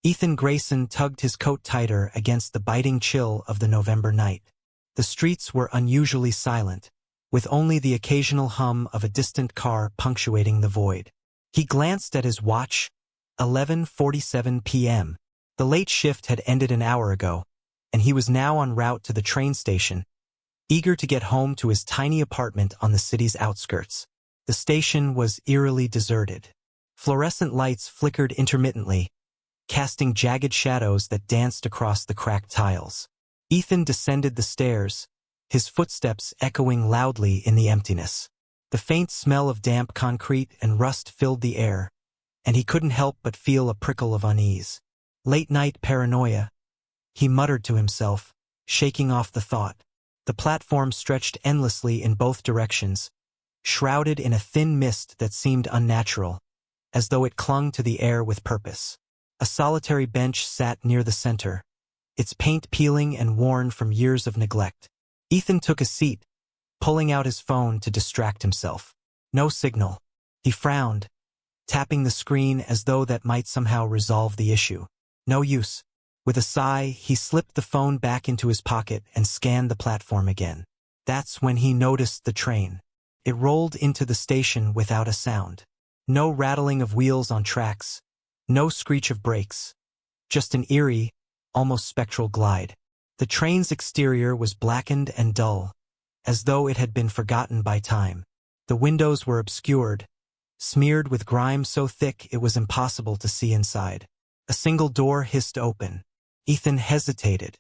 Ethan Grayson tugged his coat tighter against the biting chill of the November night. The streets were unusually silent, with only the occasional hum of a distant car punctuating the void. He glanced at his watch, 11:47 p.m. The late shift had ended an hour ago, and he was now en route to the train station, eager to get home to his tiny apartment on the city's outskirts. The station was eerily deserted. Fluorescent lights flickered intermittently, casting jagged shadows that danced across the cracked tiles. Ethan descended the stairs, his footsteps echoing loudly in the emptiness. The faint smell of damp concrete and rust filled the air, and he couldn't help but feel a prickle of unease. Late-night paranoia, he muttered to himself, shaking off the thought. The platform stretched endlessly in both directions, shrouded in a thin mist that seemed unnatural, as though it clung to the air with purpose. A solitary bench sat near the center, its paint peeling and worn from years of neglect. Ethan took a seat, pulling out his phone to distract himself. No signal. He frowned, tapping the screen as though that might somehow resolve the issue. No use. With a sigh, he slipped the phone back into his pocket and scanned the platform again. That's when he noticed the train. It rolled into the station without a sound. No rattling of wheels on tracks, no screech of brakes. Just an eerie, almost spectral glide. The train's exterior was blackened and dull, as though it had been forgotten by time. The windows were obscured, smeared with grime so thick it was impossible to see inside. A single door hissed open. Ethan hesitated.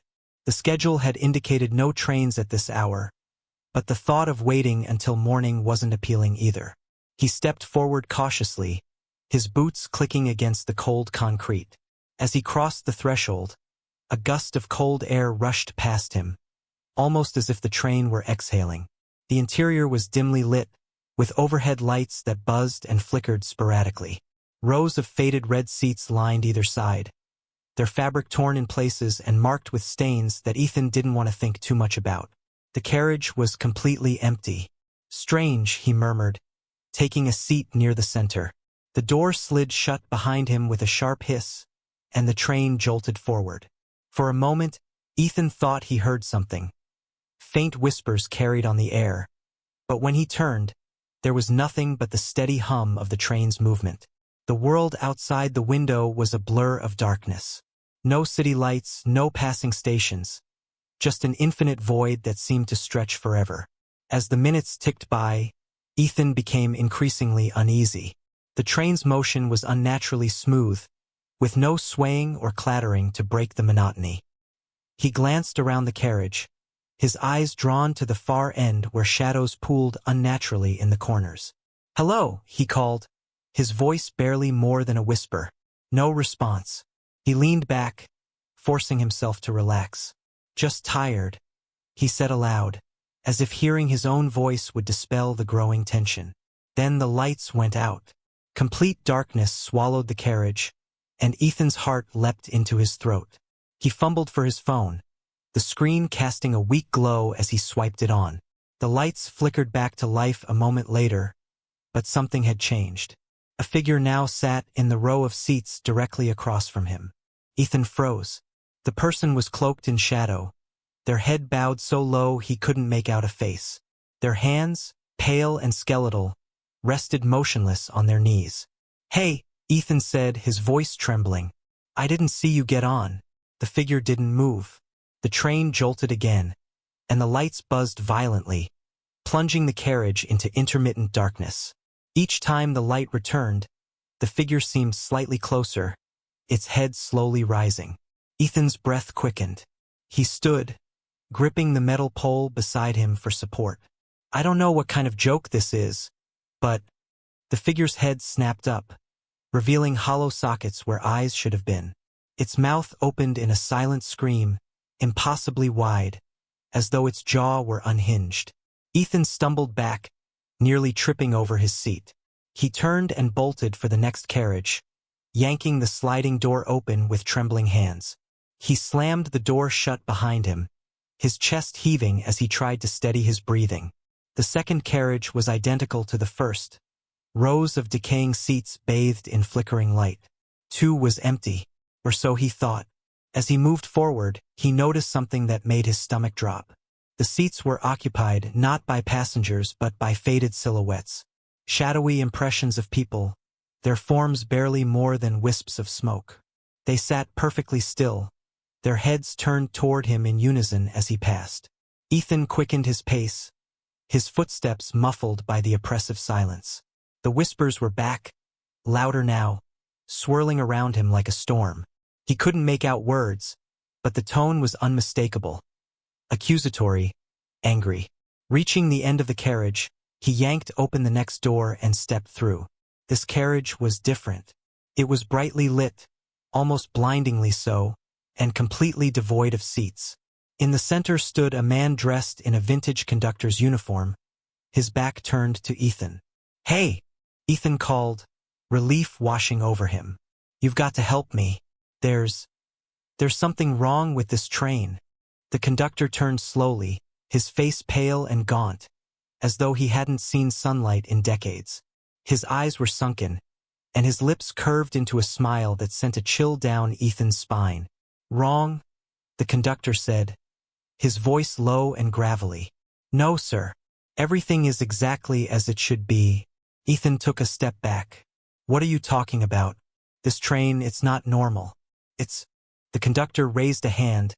The schedule had indicated no trains at this hour, but the thought of waiting until morning wasn't appealing either. He stepped forward cautiously, his boots clicking against the cold concrete. As he crossed the threshold, a gust of cold air rushed past him, almost as if the train were exhaling. The interior was dimly lit, with overhead lights that buzzed and flickered sporadically. Rows of faded red seats lined either side, their fabric torn in places and marked with stains that Ethan didn't want to think too much about. The carriage was completely empty. Strange, he murmured, taking a seat near the center. The door slid shut behind him with a sharp hiss, and the train jolted forward. For a moment, Ethan thought he heard something. Faint whispers carried on the air, but when he turned, there was nothing but the steady hum of the train's movement. The world outside the window was a blur of darkness. No city lights, no passing stations, just an infinite void that seemed to stretch forever. As the minutes ticked by, Ethan became increasingly uneasy. The train's motion was unnaturally smooth, with no swaying or clattering to break the monotony. He glanced around the carriage, his eyes drawn to the far end where shadows pooled unnaturally in the corners. "Hello," he called, his voice barely more than a whisper. No response. He leaned back, forcing himself to relax. "Just tired," he said aloud, as if hearing his own voice would dispel the growing tension. Then the lights went out. Complete darkness swallowed the carriage, and Ethan's heart leapt into his throat. He fumbled for his phone, the screen casting a weak glow as he swiped it on. The lights flickered back to life a moment later, but something had changed. A figure now sat in the row of seats directly across from him. Ethan froze. The person was cloaked in shadow, their head bowed so low he couldn't make out a face. Their hands, pale and skeletal, rested motionless on their knees. "Hey," Ethan said, his voice trembling. "I didn't see you get on." The figure didn't move. The train jolted again, and the lights buzzed violently, plunging the carriage into intermittent darkness. Each time the light returned, the figure seemed slightly closer, its head slowly rising. Ethan's breath quickened. He stood, gripping the metal pole beside him for support. "I don't know what kind of joke this is, but..." The figure's head snapped up, revealing hollow sockets where eyes should have been. Its mouth opened in a silent scream, impossibly wide, as though its jaw were unhinged. Ethan stumbled back, nearly tripping over his seat. He turned and bolted for the next carriage, yanking the sliding door open with trembling hands. He slammed the door shut behind him, his chest heaving as he tried to steady his breathing. The second carriage was identical to the first, rows of decaying seats bathed in flickering light. 2 was empty. or so he thought. As he moved forward, he noticed something that made his stomach drop. The seats were occupied not by passengers but by faded silhouettes, shadowy impressions of people, their forms barely more than wisps of smoke. They sat perfectly still, their heads turned toward him in unison as he passed. Ethan quickened his pace, his footsteps muffled by the oppressive silence. The whispers were back, louder now, swirling around him like a storm. He couldn't make out words, but the tone was unmistakable. Accusatory, angry. Reaching the end of the carriage, he yanked open the next door and stepped through. This carriage was different. It was brightly lit, almost blindingly so, and completely devoid of seats. In the center stood a man dressed in a vintage conductor's uniform, his back turned to Ethan. "Hey!" Ethan called, relief washing over him. "You've got to help me. There's something wrong with this train." The conductor turned slowly, his face pale and gaunt, as though he hadn't seen sunlight in decades. His eyes were sunken, and his lips curved into a smile that sent a chill down Ethan's spine. "Wrong?" the conductor said, his voice low and gravelly. "No, sir. Everything is exactly as it should be." Ethan took a step back. "What are you talking about? This train, it's not normal. It's—" The conductor raised a hand,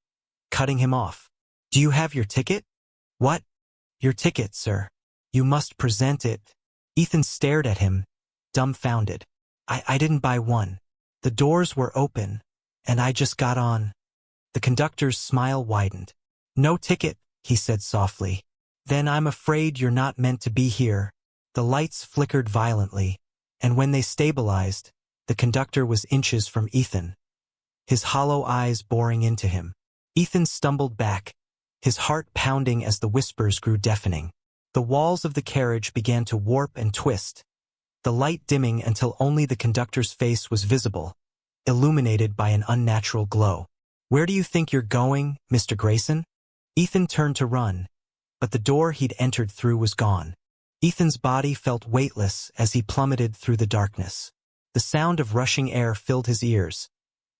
cutting him off. "Do you have your ticket?" "What?" "Your ticket, sir. You must present it." Ethan stared at him, dumbfounded. I didn't buy one. The doors were open, and I just got on." The conductor's smile widened. "No ticket," he said softly. "Then I'm afraid you're not meant to be here." The lights flickered violently, and when they stabilized, the conductor was inches from Ethan, his hollow eyes boring into him. Ethan stumbled back, his heart pounding as the whispers grew deafening. The walls of the carriage began to warp and twist, the light dimming until only the conductor's face was visible, illuminated by an unnatural glow. "Where do you think you're going, Mr. Grayson?" Ethan turned to run, but the door he'd entered through was gone. Ethan's body felt weightless as he plummeted through the darkness. The sound of rushing air filled his ears,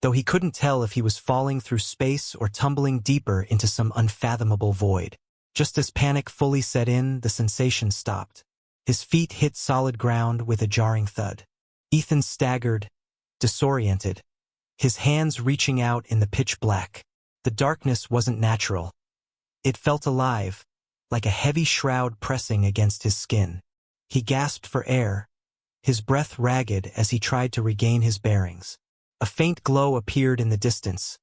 though he couldn't tell if he was falling through space or tumbling deeper into some unfathomable void. Just as panic fully set in, the sensation stopped. His feet hit solid ground with a jarring thud. Ethan staggered, disoriented, his hands reaching out in the pitch black. The darkness wasn't natural. It felt alive, like a heavy shroud pressing against his skin. He gasped for air, his breath ragged as he tried to regain his bearings. A faint glow appeared in the distance,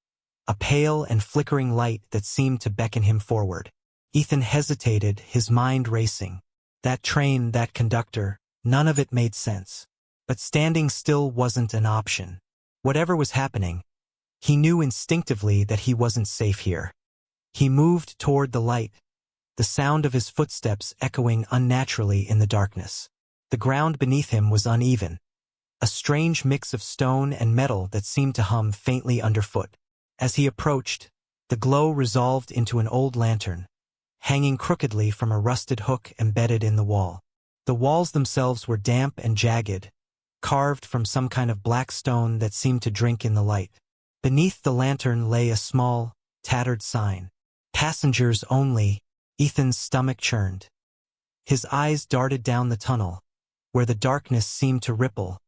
a pale and flickering light that seemed to beckon him forward. Ethan hesitated, his mind racing. That train, that conductor, none of it made sense. But standing still wasn't an option. Whatever was happening, he knew instinctively that he wasn't safe here. He moved toward the light, the sound of his footsteps echoing unnaturally in the darkness. The ground beneath him was uneven, a strange mix of stone and metal that seemed to hum faintly underfoot. As he approached, the glow resolved into an old lantern, hanging crookedly from a rusted hook embedded in the wall. The walls themselves were damp and jagged, carved from some kind of black stone that seemed to drink in the light. Beneath the lantern lay a small, tattered sign. "Passengers only." Ethan's stomach churned. His eyes darted down the tunnel, where the darkness seemed to ripple,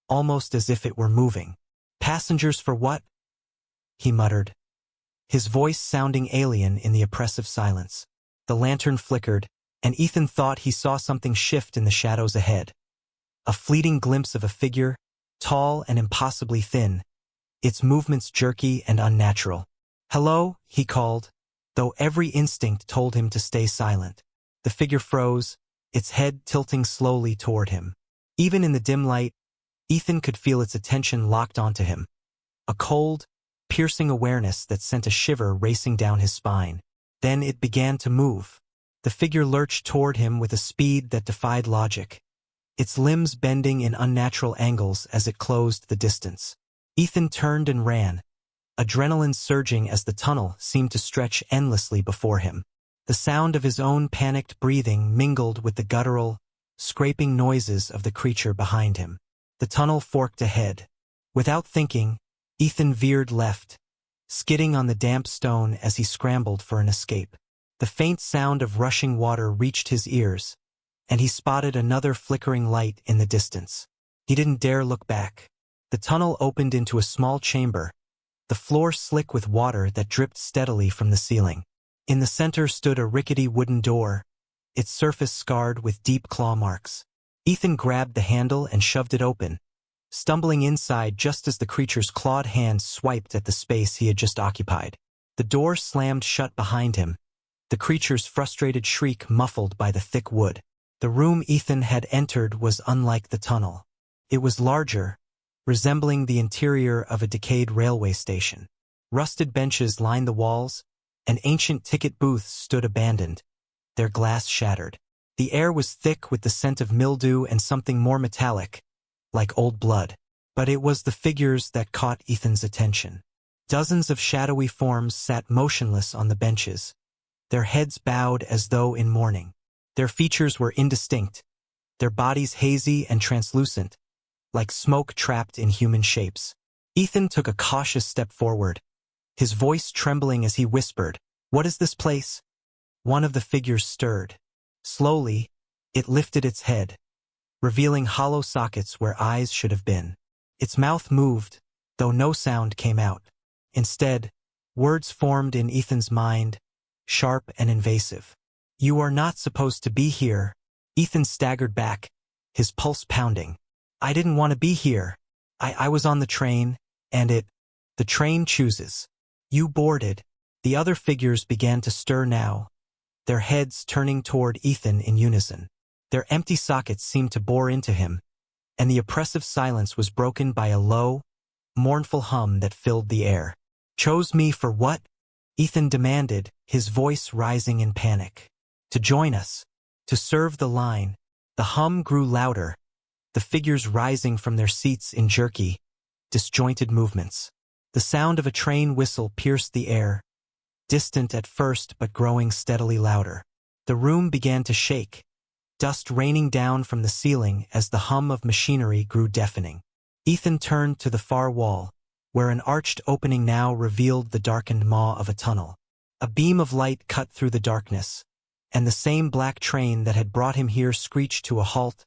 almost as if it were moving. "Passengers for what?" he muttered, his voice sounding alien in the oppressive silence. The lantern flickered, and Ethan thought he saw something shift in the shadows ahead. A fleeting glimpse of a figure, tall and impossibly thin, its movements jerky and unnatural. "Hello," he called, though every instinct told him to stay silent. The figure froze, its head tilting slowly toward him. Even in the dim light, Ethan could feel its attention locked onto him. A cold, piercing awareness that sent a shiver racing down his spine. Then it began to move. The figure lurched toward him with a speed that defied logic, its limbs bending in unnatural angles as it closed the distance. Ethan turned and ran, adrenaline surging as the tunnel seemed to stretch endlessly before him. The sound of his own panicked breathing mingled with the guttural, scraping noises of the creature behind him. The tunnel forked ahead. Without thinking, Ethan veered left, skidding on the damp stone as he scrambled for an escape. The faint sound of rushing water reached his ears, and he spotted another flickering light in the distance. He didn't dare look back. The tunnel opened into a small chamber, the floor slick with water that dripped steadily from the ceiling. In the center stood a rickety wooden door, its surface scarred with deep claw marks. Ethan grabbed the handle and shoved it open, stumbling inside just as the creature's clawed hands swiped at the space he had just occupied. The door slammed shut behind him, the creature's frustrated shriek muffled by the thick wood. The room Ethan had entered was unlike the tunnel. It was larger, resembling the interior of a decayed railway station. Rusted benches lined the walls, and ancient ticket booths stood abandoned, their glass shattered. The air was thick with the scent of mildew and something more metallic, like old blood. But it was the figures that caught Ethan's attention. Dozens of shadowy forms sat motionless on the benches, their heads bowed as though in mourning. Their features were indistinct, their bodies hazy and translucent, like smoke trapped in human shapes. Ethan took a cautious step forward, his voice trembling as he whispered, "What is this place?" One of the figures stirred. Slowly, it lifted its head, revealing hollow sockets where eyes should have been. Its mouth moved, though no sound came out. Instead, words formed in Ethan's mind, sharp and invasive. "You are not supposed to be here." Ethan staggered back, his pulse pounding. "I didn't want to be here. I was on the train, and the train chooses. You boarded." The other figures began to stir now, their heads turning toward Ethan in unison. Their empty sockets seemed to bore into him, and the oppressive silence was broken by a low, mournful hum that filled the air. "Chose me for what?" Ethan demanded, his voice rising in panic. "To join us. To serve the line." The hum grew louder, the figures rising from their seats in jerky, disjointed movements. The sound of a train whistle pierced the air, distant at first but growing steadily louder. The room began to shake, dust raining down from the ceiling as the hum of machinery grew deafening. Ethan turned to the far wall, where an arched opening now revealed the darkened maw of a tunnel. A beam of light cut through the darkness, and the same black train that had brought him here screeched to a halt,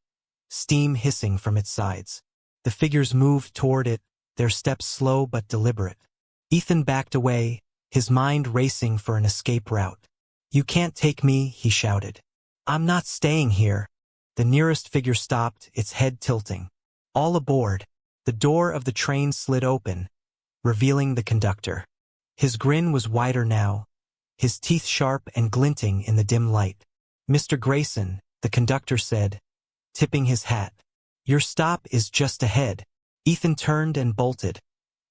steam hissing from its sides. The figures moved toward it, their steps slow but deliberate. Ethan backed away, his mind racing for an escape route. "You can't take me," he shouted. "I'm not staying here." The nearest figure stopped, its head tilting. "All aboard." The door of the train slid open, revealing the conductor. His grin was wider now, his teeth sharp and glinting in the dim light. "Mr. Grayson," the conductor said, tipping his hat. "Your stop is just ahead." Ethan turned and bolted,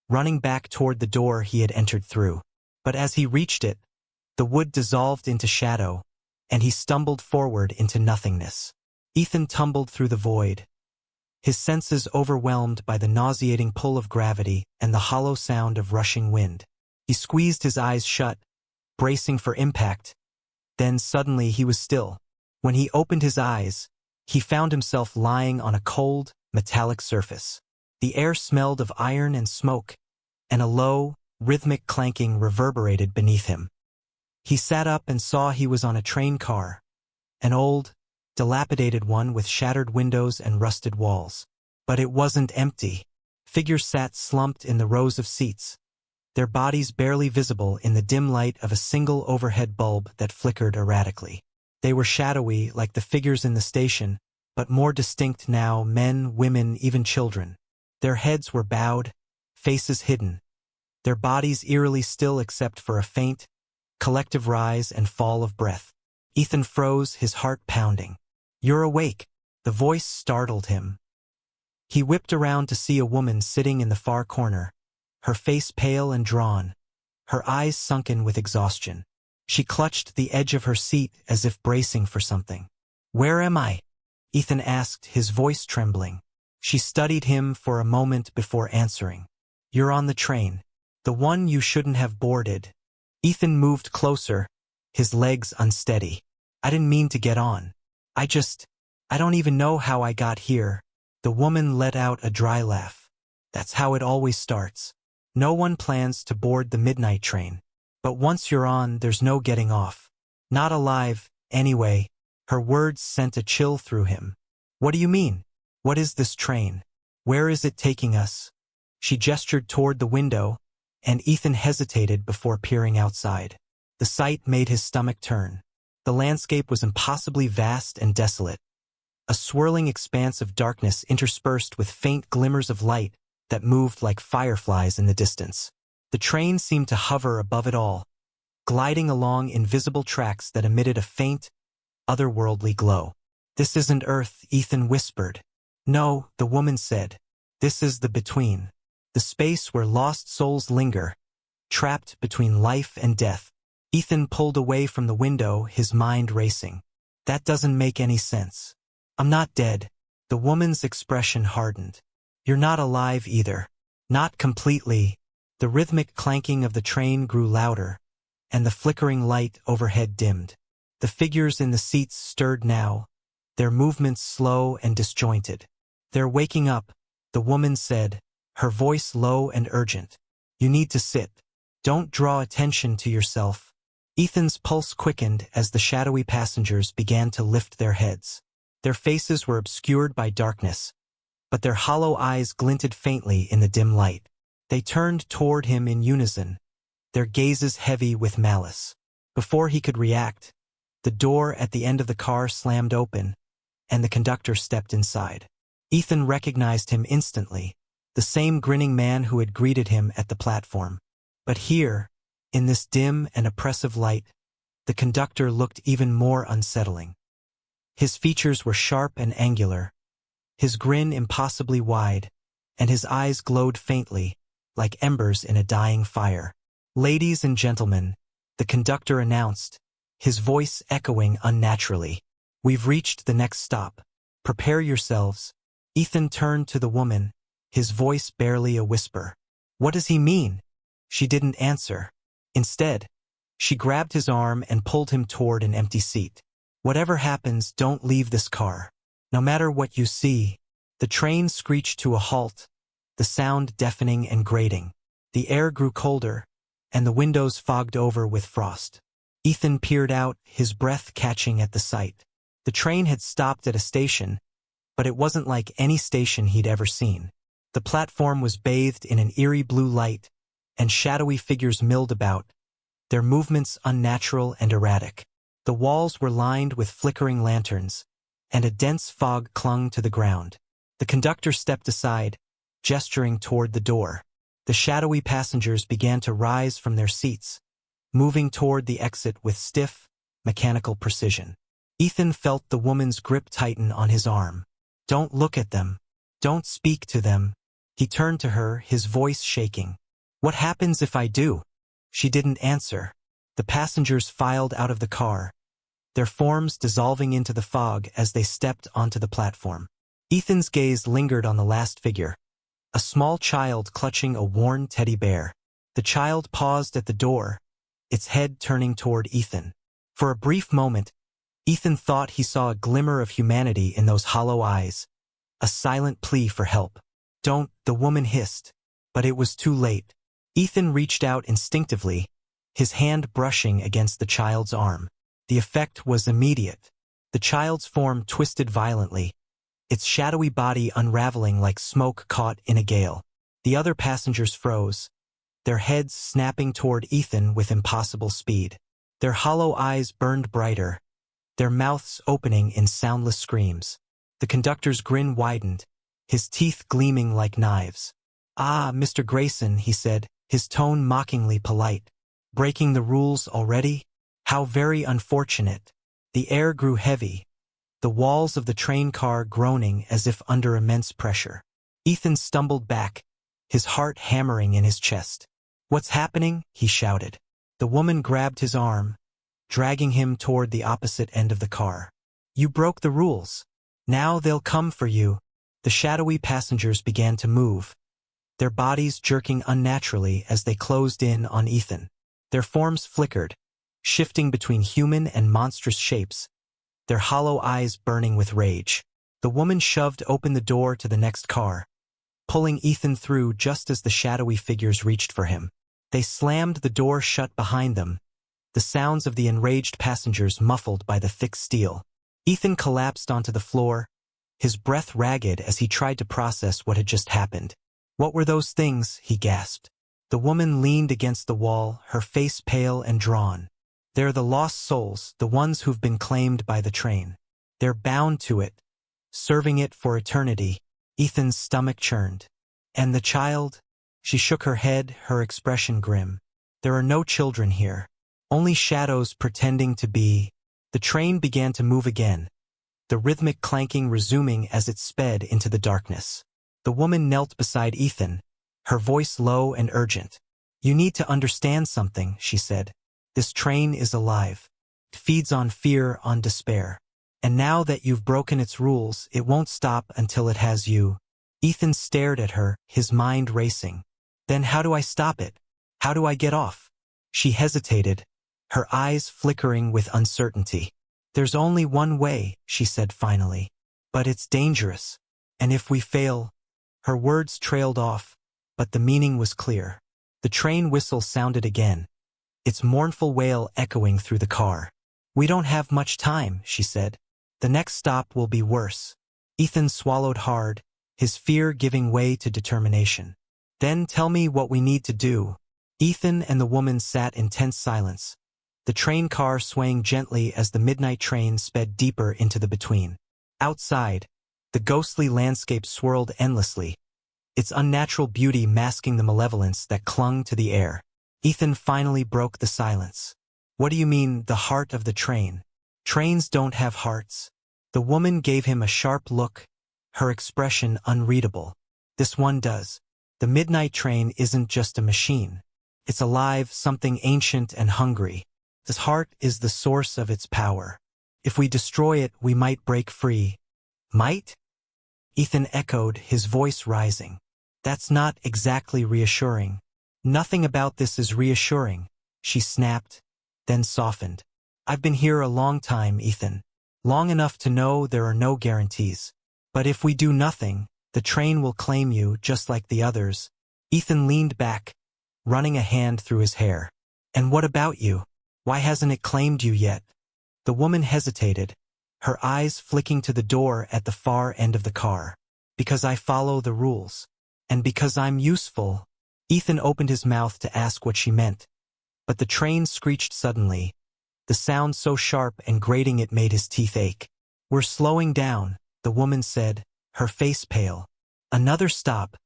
running back toward the door he had entered through. But as he reached it, the wood dissolved into shadow, and he stumbled forward into nothingness. Ethan tumbled through the void, his senses overwhelmed by the nauseating pull of gravity and the hollow sound of rushing wind. He squeezed his eyes shut, bracing for impact. Then suddenly he was still. When he opened his eyes, he found himself lying on a cold, metallic surface. The air smelled of iron and smoke, and a low, rhythmic clanking reverberated beneath him. He sat up and saw he was on a train car, an old, dilapidated one with shattered windows and rusted walls. But it wasn't empty. Figures sat slumped in the rows of seats, their bodies barely visible in the dim light of a single overhead bulb that flickered erratically. They were shadowy like the figures in the station, but more distinct now, men, women, even children. Their heads were bowed, faces hidden, their bodies eerily still except for a faint, collective rise and fall of breath. Ethan froze, his heart pounding. "You're awake." The voice startled him. He whipped around to see a woman sitting in the far corner, her face pale and drawn, her eyes sunken with exhaustion. She clutched the edge of her seat as if bracing for something. "Where am I?" Ethan asked, his voice trembling. She studied him for a moment before answering. "You're on the train. The one you shouldn't have boarded." Ethan moved closer, his legs unsteady. "I didn't mean to get on. I don't even know how I got here." The woman let out a dry laugh. "That's how it always starts. No one plans to board the midnight train. But once you're on, there's no getting off. Not alive, anyway. Her words sent a chill through him. What do you mean? What is this train? Where is it taking us? She gestured toward the window, and Ethan hesitated before peering outside. The sight made his stomach turn. The landscape was impossibly vast and desolate. A swirling expanse of darkness interspersed with faint glimmers of light that moved like fireflies in the distance. The train seemed to hover above it all, gliding along invisible tracks that emitted a faint, otherworldly glow. This isn't Earth, Ethan whispered. No, the woman said. This is the between. The space where lost souls linger, trapped between life and death. Ethan pulled away from the window, his mind racing. That doesn't make any sense. I'm not dead. The woman's expression hardened. You're not alive either. Not completely. The rhythmic clanking of the train grew louder, and the flickering light overhead dimmed. The figures in the seats stirred now, their movements slow and disjointed. They're waking up, the woman said, her voice low and urgent. You need to sit. Don't draw attention to yourself. Ethan's pulse quickened as the shadowy passengers began to lift their heads. Their faces were obscured by darkness, but their hollow eyes glinted faintly in the dim light. They turned toward him in unison, their gazes heavy with malice. Before he could react, the door at the end of the car slammed open, and the conductor stepped inside. Ethan recognized him instantly, the same grinning man who had greeted him at the platform. But here, in this dim and oppressive light, the conductor looked even more unsettling. His features were sharp and angular, his grin impossibly wide, and his eyes glowed faintly, like embers in a dying fire. Ladies and gentlemen, the conductor announced, his voice echoing unnaturally. We've reached the next stop. Prepare yourselves. Ethan turned to the woman, his voice barely a whisper. What does he mean? She didn't answer. Instead, she grabbed his arm and pulled him toward an empty seat. Whatever happens, don't leave this car. No matter what you see. The train screeched to a halt, the sound deafening and grating. The air grew colder, and the windows fogged over with frost. Ethan peered out, his breath catching at the sight. The train had stopped at a station, but it wasn't like any station he'd ever seen. The platform was bathed in an eerie blue light, and shadowy figures milled about, their movements unnatural and erratic. The walls were lined with flickering lanterns, and a dense fog clung to the ground. The conductor stepped aside, gesturing toward the door. The shadowy passengers began to rise from their seats, moving toward the exit with stiff, mechanical precision. Ethan felt the woman's grip tighten on his arm. Don't look at them. Don't speak to them. He turned to her, his voice shaking. What happens if I do? She didn't answer. The passengers filed out of the car, their forms dissolving into the fog as they stepped onto the platform. Ethan's gaze lingered on the last figure, a small child clutching a worn teddy bear. The child paused at the door, its head turning toward Ethan. For a brief moment, Ethan thought he saw a glimmer of humanity in those hollow eyes, a silent plea for help. Don't, the woman hissed, but it was too late. Ethan reached out instinctively, his hand brushing against the child's arm. The effect was immediate. The child's form twisted violently, its shadowy body unraveling like smoke caught in a gale. The other passengers froze, their heads snapping toward Ethan with impossible speed. Their hollow eyes burned brighter, their mouths opening in soundless screams. The conductor's grin widened, his teeth gleaming like knives. Ah, Mr. Grayson, he said, his tone mockingly polite. Breaking the rules already? How very unfortunate. The air grew heavy, the walls of the train car groaning as if under immense pressure. Ethan stumbled back, his heart hammering in his chest. What's happening? He shouted. The woman grabbed his arm, dragging him toward the opposite end of the car. You broke the rules. Now they'll come for you. The shadowy passengers began to move, their bodies jerking unnaturally as they closed in on Ethan. Their forms flickered, shifting between human and monstrous shapes, their hollow eyes burning with rage. The woman shoved open the door to the next car, pulling Ethan through just as the shadowy figures reached for him. They slammed the door shut behind them, the sounds of the enraged passengers muffled by the thick steel. Ethan collapsed onto the floor, his breath ragged as he tried to process what had just happened. "What were those things?" he gasped. The woman leaned against the wall, her face pale and drawn. "They're the lost souls, the ones who've been claimed by the train. They're bound to it, serving it for eternity." Ethan's stomach churned. "And the child?" She shook her head, her expression grim. "There are no children here. Only shadows pretending to be." The train began to move again, the rhythmic clanking resuming as it sped into the darkness. The woman knelt beside Ethan, her voice low and urgent. "You need to understand something," she said. "This train is alive. It feeds on fear, on despair. And now that you've broken its rules, it won't stop until it has you." Ethan stared at her, his mind racing. "Then how do I stop it? How do I get off?" She hesitated, her eyes flickering with uncertainty. "There's only one way," she said finally. "But it's dangerous. And if we fail—" Her words trailed off, but the meaning was clear. The train whistle sounded again, its mournful wail echoing through the car. "We don't have much time," she said. "The next stop will be worse." Ethan swallowed hard, his fear giving way to determination. "Then tell me what we need to do." Ethan and the woman sat in tense silence, the train car swaying gently as the midnight train sped deeper into the between. Outside, the ghostly landscape swirled endlessly, its unnatural beauty masking the malevolence that clung to the air. Ethan finally broke the silence. "What do you mean, the heart of the train? Trains don't have hearts." The woman gave him a sharp look, her expression unreadable. "This one does. The midnight train isn't just a machine. It's alive, something ancient and hungry. This heart is the source of its power. If we destroy it, we might break free." "Might?" Ethan echoed, his voice rising. "That's not exactly reassuring." "Nothing about this is reassuring," she snapped, then softened. "I've been here a long time, Ethan. Long enough to know there are no guarantees. But if we do nothing, the train will claim you just like the others." Ethan leaned back, running a hand through his hair. "And what about you? Why hasn't it claimed you yet?" The woman hesitated, her eyes flicking to the door at the far end of the car. "Because I follow the rules. And because I'm useful." Ethan opened his mouth to ask what she meant, but the train screeched suddenly, the sound so sharp and grating it made his teeth ache. "We're slowing down," the woman said, her face pale. Another stop.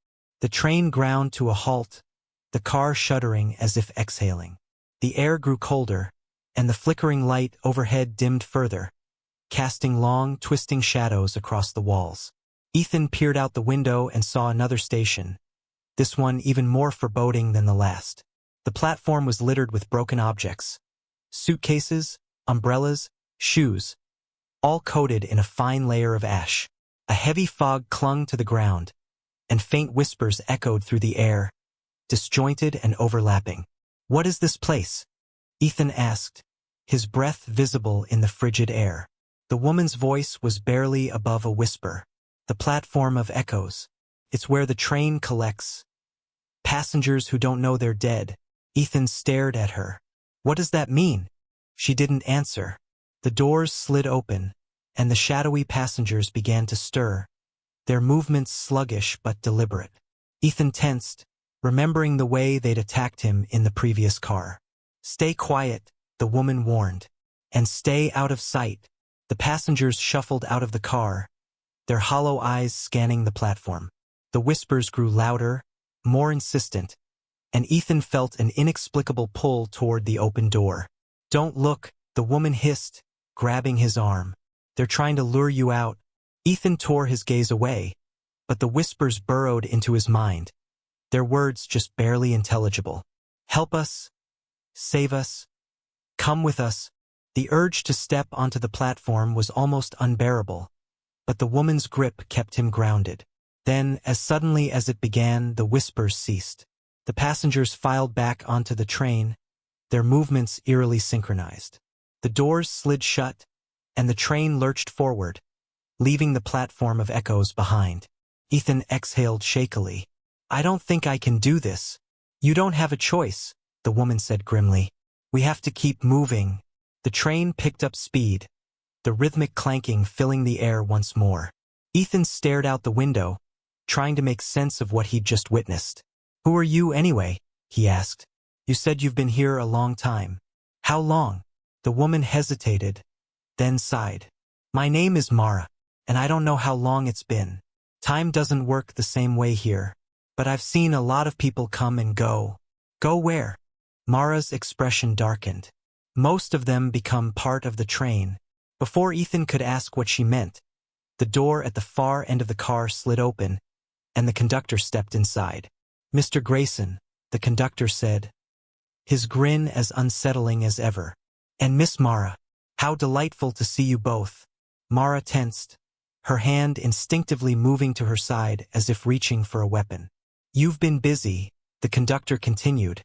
The train ground to a halt, the car shuddering as if exhaling. The air grew colder, and the flickering light overhead dimmed further, casting long, twisting shadows across the walls. Ethan peered out the window and saw another station, this one even more foreboding than the last. The platform was littered with broken objects. Suitcases, umbrellas, shoes, all coated in a fine layer of ash. A heavy fog clung to the ground, and faint whispers echoed through the air, disjointed and overlapping. "What is this place?" Ethan asked, his breath visible in the frigid air. The woman's voice was barely above a whisper. "The platform of echoes. It's where the train collects passengers who don't know they're dead." Ethan stared at her. "What does that mean?" She didn't answer. The doors slid open, and the shadowy passengers began to stir, their movements sluggish but deliberate. Ethan tensed, remembering the way they'd attacked him in the previous car. "Stay quiet," the woman warned. "And stay out of sight." The passengers shuffled out of the car, their hollow eyes scanning the platform. The whispers grew louder, more insistent, and Ethan felt an inexplicable pull toward the open door. "Don't look," the woman hissed, grabbing his arm. "They're trying to lure you out." Ethan tore his gaze away, but the whispers burrowed into his mind, their words just barely intelligible. "Help us. Save us. Come with us." The urge to step onto the platform was almost unbearable, but the woman's grip kept him grounded. Then, as suddenly as it began, the whispers ceased. The passengers filed back onto the train, their movements eerily synchronized. The doors slid shut, and the train lurched forward, leaving the platform of echoes behind. Ethan exhaled shakily. I don't think I can do this. You don't have a choice, the woman said grimly. We have to keep moving. The train picked up speed, the rhythmic clanking filling the air once more. Ethan stared out the window, trying to make sense of what he'd just witnessed. Who are you anyway? He asked. You said you've been here a long time. How long? The woman hesitated, then sighed. My name is Mara, and I don't know how long it's been. Time doesn't work the same way here, but I've seen a lot of people come and go. Go where? Mara's expression darkened. Most of them become part of the train. Before Ethan could ask what she meant, the door at the far end of the car slid open, and the conductor stepped inside. Mr. Grayson, the conductor said, his grin as unsettling as ever. And Miss Mara, how delightful to see you both. Mara tensed, her hand instinctively moving to her side as if reaching for a weapon. You've been busy, the conductor continued,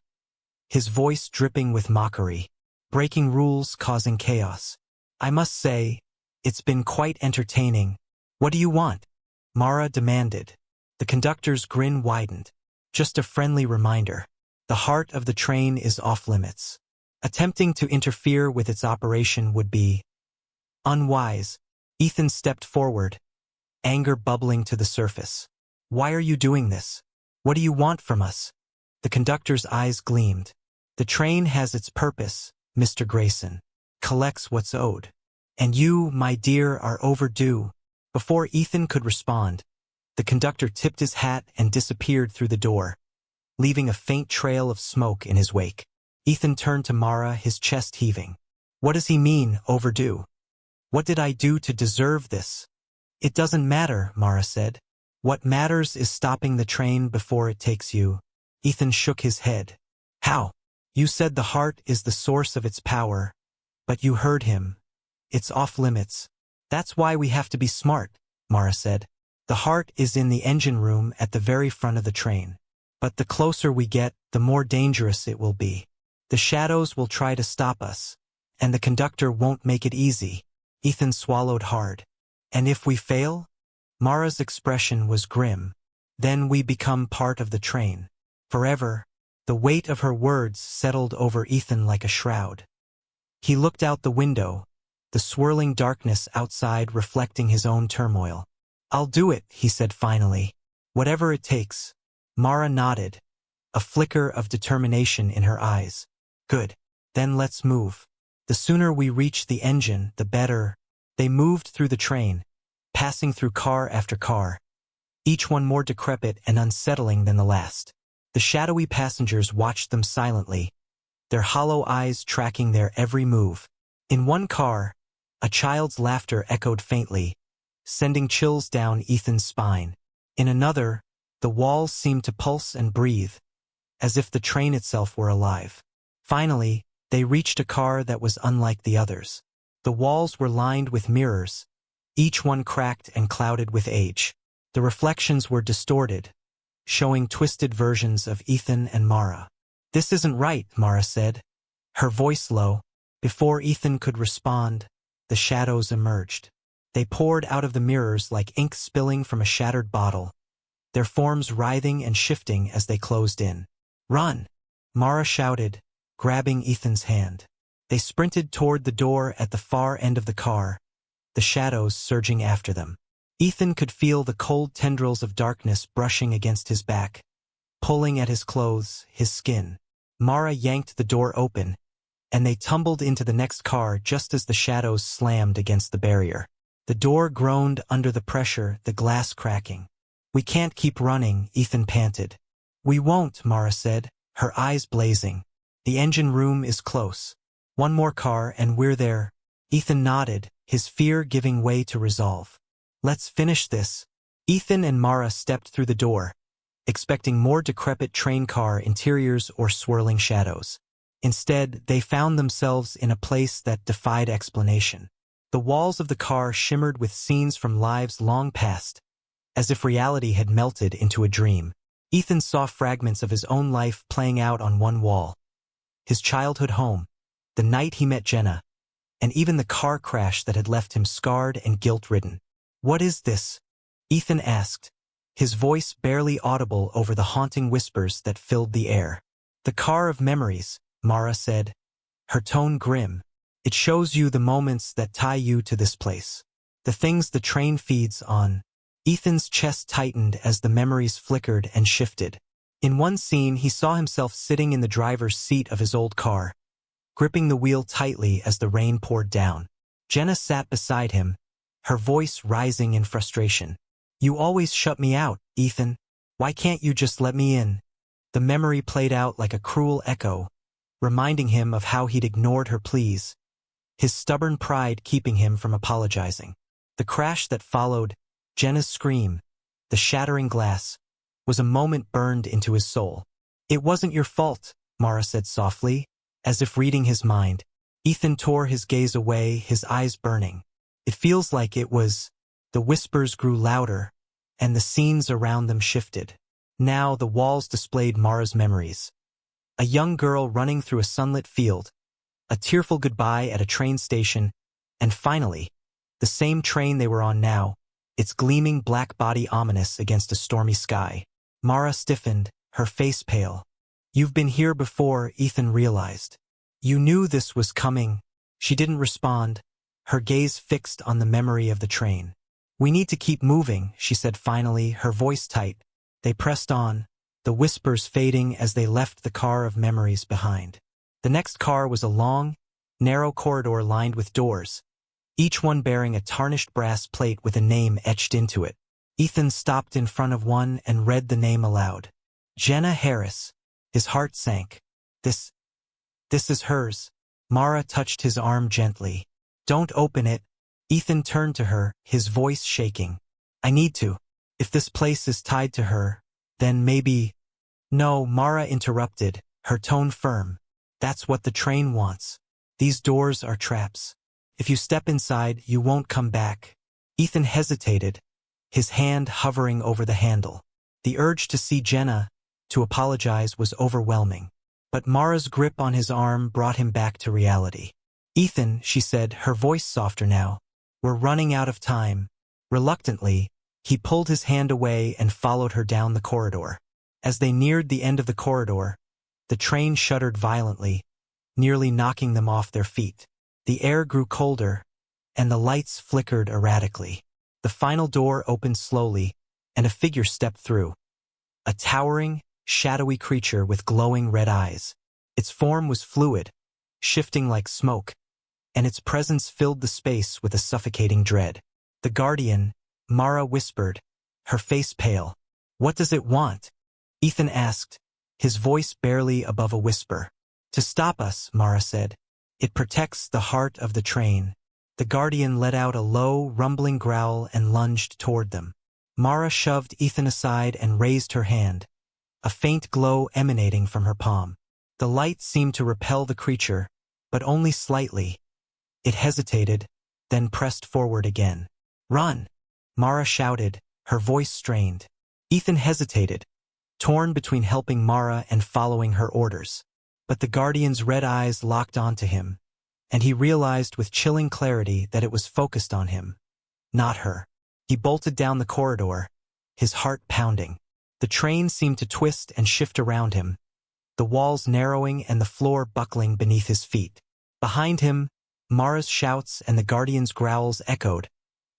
his voice dripping with mockery, breaking rules, causing chaos. I must say, it's been quite entertaining. What do you want? Mara demanded. The conductor's grin widened. Just a friendly reminder. The heart of the train is off limits. Attempting to interfere with its operation would be unwise. Ethan stepped forward, anger bubbling to the surface. Why are you doing this? What do you want from us? The conductor's eyes gleamed. The train has its purpose, Mr. Grayson. Collects what's owed. And you, my dear, are overdue. Before Ethan could respond, the conductor tipped his hat and disappeared through the door, leaving a faint trail of smoke in his wake. Ethan turned to Mara, his chest heaving. What does he mean, overdue? What did I do to deserve this? It doesn't matter, Mara said. What matters is stopping the train before it takes you. Ethan shook his head. How? You said the heart is the source of its power, but you heard him. It's off limits. That's why we have to be smart, Mara said. The heart is in the engine room at the very front of the train. But the closer we get, the more dangerous it will be. The shadows will try to stop us, and the conductor won't make it easy. Ethan swallowed hard. And if we fail? Mara's expression was grim. Then we become part of the train. Forever. The weight of her words settled over Ethan like a shroud. He looked out the window, the swirling darkness outside reflecting his own turmoil. I'll do it, he said finally. Whatever it takes. Mara nodded, a flicker of determination in her eyes. Good. Then let's move. The sooner we reach the engine, the better. They moved through the train, passing through car after car, each one more decrepit and unsettling than the last. The shadowy passengers watched them silently, their hollow eyes tracking their every move. In one car, a child's laughter echoed faintly, sending chills down Ethan's spine. In another, the walls seemed to pulse and breathe, as if the train itself were alive. Finally, they reached a car that was unlike the others. The walls were lined with mirrors, each one cracked and clouded with age. The reflections were distorted, showing twisted versions of Ethan and Mara. This isn't right, Mara said, her voice low. Before Ethan could respond, the shadows emerged. They poured out of the mirrors like ink spilling from a shattered bottle, their forms writhing and shifting as they closed in. Run! Mara shouted, grabbing Ethan's hand. They sprinted toward the door at the far end of the car, the shadows surging after them. Ethan could feel the cold tendrils of darkness brushing against his back, pulling at his clothes, his skin. Mara yanked the door open, and they tumbled into the next car just as the shadows slammed against the barrier. The door groaned under the pressure, the glass cracking. We can't keep running, Ethan panted. We won't, Mara said, her eyes blazing. The engine room is close. One more car and we're there. Ethan nodded, his fear giving way to resolve. Let's finish this. Ethan and Mara stepped through the door, expecting more decrepit train car interiors or swirling shadows. Instead, they found themselves in a place that defied explanation. The walls of the car shimmered with scenes from lives long past, as if reality had melted into a dream. Ethan saw fragments of his own life playing out on one wall. His childhood home, the night he met Jenna, and even the car crash that had left him scarred and guilt-ridden. What is this? Ethan asked, his voice barely audible over the haunting whispers that filled the air. "The car of memories," Mara said, her tone grim. "It shows you the moments that tie you to this place. The things the train feeds on." Ethan's chest tightened as the memories flickered and shifted. In one scene, he saw himself sitting in the driver's seat of his old car, gripping the wheel tightly as the rain poured down. Jenna sat beside him, her voice rising in frustration. "You always shut me out, Ethan. Why can't you just let me in?" The memory played out like a cruel echo, reminding him of how he'd ignored her pleas, his stubborn pride keeping him from apologizing. The crash that followed, Jenna's scream, the shattering glass, was a moment burned into his soul. "It wasn't your fault," Mara said softly, as if reading his mind. Ethan tore his gaze away, his eyes burning. "It feels like it was." The whispers grew louder, and the scenes around them shifted. Now the walls displayed Mara's memories. A young girl running through a sunlit field, a tearful goodbye at a train station, and finally, the same train they were on now, its gleaming black body ominous against a stormy sky. Mara stiffened, her face pale. "You've been here before," Ethan realized. "You knew this was coming." She didn't respond, her gaze fixed on the memory of the train. "We need to keep moving," she said finally, her voice tight. They pressed on, the whispers fading as they left the car of memories behind. The next car was a long, narrow corridor lined with doors, each one bearing a tarnished brass plate with a name etched into it. Ethan stopped in front of one and read the name aloud. Jenna Harris. His heart sank. This is hers." Mara touched his arm gently. "Don't open it." Ethan turned to her, his voice shaking. "I need to. If this place is tied to her, then maybe—" "No," Mara interrupted, her tone firm. "That's what the train wants. These doors are traps. If you step inside, you won't come back." Ethan hesitated, his hand hovering over the handle. The urge to see Jenna, to apologize, was overwhelming. But Mara's grip on his arm brought him back to reality. "Ethan," she said, her voice softer now, "we're running out of time." Reluctantly, he pulled his hand away and followed her down the corridor. As they neared the end of the corridor, the train shuddered violently, nearly knocking them off their feet. The air grew colder, and the lights flickered erratically. The final door opened slowly, and a figure stepped through. A towering, shadowy creature with glowing red eyes. Its form was fluid, shifting like smoke, and its presence filled the space with a suffocating dread. "The Guardian," Mara whispered, her face pale. "What does it want?" Ethan asked, his voice barely above a whisper. "To stop us," Mara said. "It protects the heart of the train." The Guardian let out a low, rumbling growl and lunged toward them. Mara shoved Ethan aside and raised her hand, a faint glow emanating from her palm. The light seemed to repel the creature, but only slightly. It hesitated, then pressed forward again. "Run!" Mara shouted, her voice strained. Ethan hesitated, torn between helping Mara and following her orders. But the Guardian's red eyes locked onto him, and he realized with chilling clarity that it was focused on him, not her. He bolted down the corridor, his heart pounding. The train seemed to twist and shift around him, the walls narrowing and the floor buckling beneath his feet. Behind him, Mara's shouts and the Guardian's growls echoed,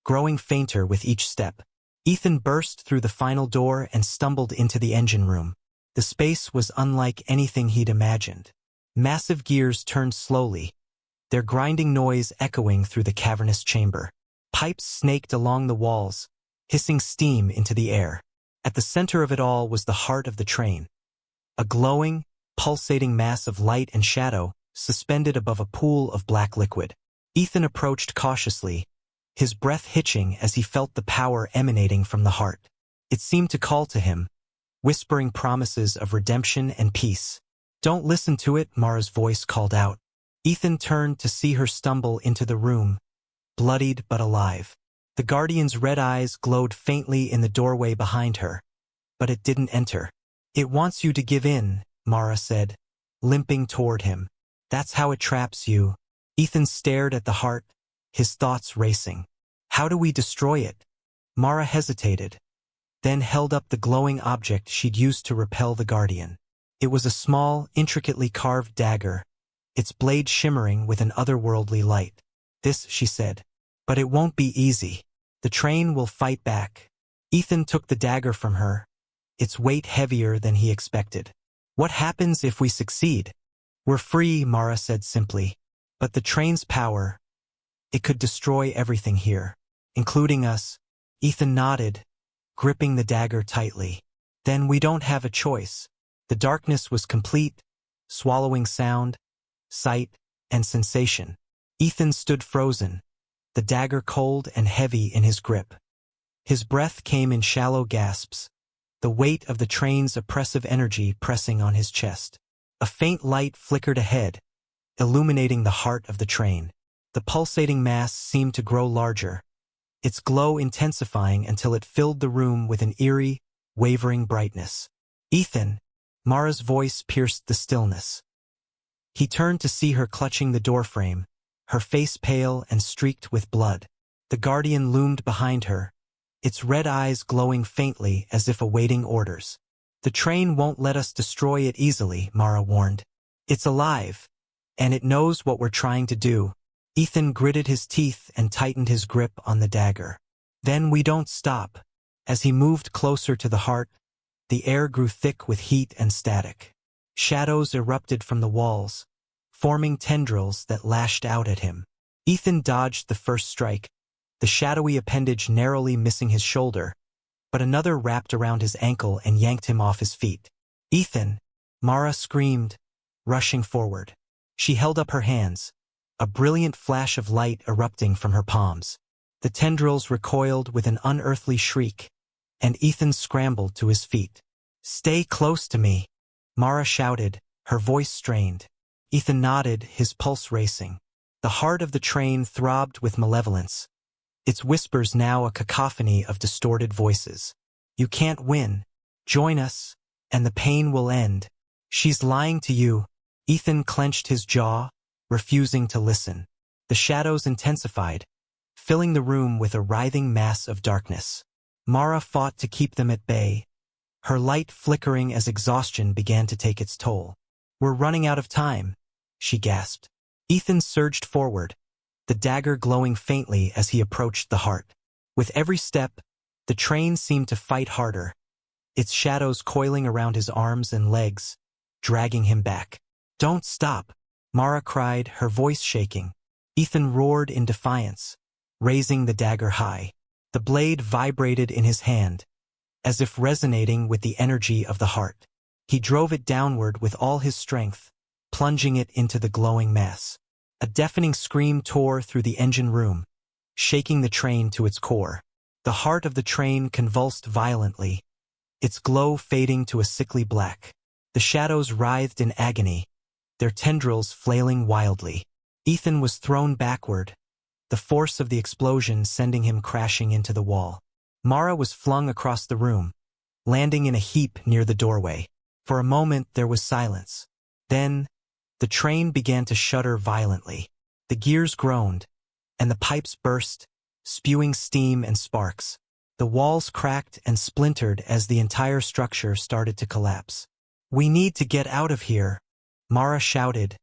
growing fainter with each step. Ethan burst through the final door and stumbled into the engine room. The space was unlike anything he'd imagined. Massive gears turned slowly, their grinding noise echoing through the cavernous chamber. Pipes snaked along the walls, hissing steam into the air. At the center of it all was the heart of the train, a glowing, pulsating mass of light and shadow suspended above a pool of black liquid. Ethan approached cautiously, his breath hitching as he felt the power emanating from the heart. It seemed to call to him, whispering promises of redemption and peace. "Don't listen to it," Mara's voice called out. Ethan turned to see her stumble into the room, bloodied but alive. The Guardian's red eyes glowed faintly in the doorway behind her, but it didn't enter. "It wants you to give in," Mara said, limping toward him. "That's how it traps you." Ethan stared at the heart, his thoughts racing. "How do we destroy it?" Mara hesitated, then held up the glowing object she'd used to repel the guardian. It was a small, intricately carved dagger, its blade shimmering with an otherworldly light. "This," she said. "But it won't be easy. The train will fight back." Ethan took the dagger from her, its weight heavier than he expected. "What happens if we succeed?" "We're free," Mara said simply. "But the train's power, it could destroy everything here, including us." Ethan nodded, gripping the dagger tightly. "Then we don't have a choice." The darkness was complete, swallowing sound, sight, and sensation. Ethan stood frozen, the dagger cold and heavy in his grip. His breath came in shallow gasps, the weight of the train's oppressive energy pressing on his chest. A faint light flickered ahead, illuminating the heart of the train. The pulsating mass seemed to grow larger, its glow intensifying until it filled the room with an eerie, wavering brightness. "Ethan!" Mara's voice pierced the stillness. He turned to see her clutching the doorframe, her face pale and streaked with blood. The guardian loomed behind her, its red eyes glowing faintly as if awaiting orders. "The train won't let us destroy it easily," Mara warned. "It's alive, and it knows what we're trying to do." Ethan gritted his teeth and tightened his grip on the dagger. "Then we don't stop." As he moved closer to the heart, the air grew thick with heat and static. Shadows erupted from the walls, forming tendrils that lashed out at him. Ethan dodged the first strike, the shadowy appendage narrowly missing his shoulder, but another wrapped around his ankle and yanked him off his feet. "Ethan!" Mara screamed, rushing forward. She held up her hands, a brilliant flash of light erupting from her palms. The tendrils recoiled with an unearthly shriek, and Ethan scrambled to his feet. "Stay close to me," Mara shouted, her voice strained. Ethan nodded, his pulse racing. The heart of the train throbbed with malevolence, its whispers now a cacophony of distorted voices. "You can't win. Join us, and the pain will end. She's lying to you." Ethan clenched his jaw, refusing to listen. The shadows intensified, filling the room with a writhing mass of darkness. Mara fought to keep them at bay, her light flickering as exhaustion began to take its toll. "We're running out of time," she gasped. Ethan surged forward, the dagger glowing faintly as he approached the heart. With every step, the train seemed to fight harder, its shadows coiling around his arms and legs, dragging him back. "Don't stop," Mara cried, her voice shaking. Ethan roared in defiance, raising the dagger high. The blade vibrated in his hand, as if resonating with the energy of the heart. He drove it downward with all his strength, plunging it into the glowing mass. A deafening scream tore through the engine room, shaking the train to its core. The heart of the train convulsed violently, its glow fading to a sickly black. The shadows writhed in agony, their tendrils flailing wildly. Ethan was thrown backward, the force of the explosion sending him crashing into the wall. Mara was flung across the room, landing in a heap near the doorway. For a moment there was silence. Then, the train began to shudder violently. The gears groaned, and the pipes burst, spewing steam and sparks. The walls cracked and splintered as the entire structure started to collapse. "We need to get out of here," Mara shouted,